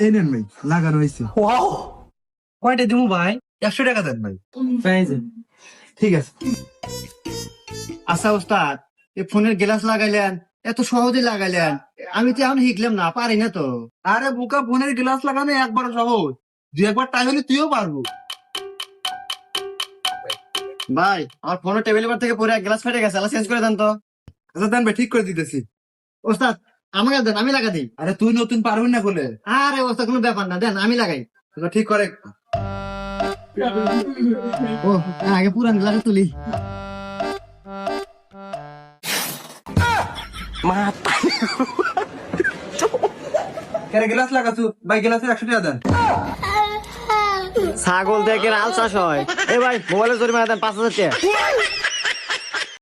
এই নেন ভাই, লাগানো হয়েছে। ওয়াও, কয়টা দিমু ভাই? 100 টাকা দেন ভাই। ঠিক আছে। আচ্ছা ওস্তাদ, এই ফোনের গ্লাস লাগাইলেন, এত সহজে লাগাইলেন, আমি তো এখন শিখলাম না, পারি না তো। আরে বোকা, ফোনের গ্লাস লাগানো একবার সহজ, দুই একবার ট্রাই হলে তুইও পারবো। ভাই আমার ফোনের টেবিল থেকে পরে গ্লাস ফেটে গেছে, চেঞ্জ করে দেন তো। আচ্ছা দেন ভাই, ঠিক করে দিতেছি। ওস্তাদ আমাকে দেন, আমি লাগা দিই। আরে তুই নতুন পারবি না বলে। আরে ওস্তাদ কোনো ব্যাপার না, দেন আমি লাগাই। আচ্ছা, ঠিক করে। ও আগে পুরান গ্লাসে তুলি। কেন গ্লাস লাগাছু ভাই? গ্লাসের 100 টাকা দেন। ছাগল থেকে আল চাষ হয়। এ ভাই মোবাইলের জরিমানা দেন 5,000 টাকা।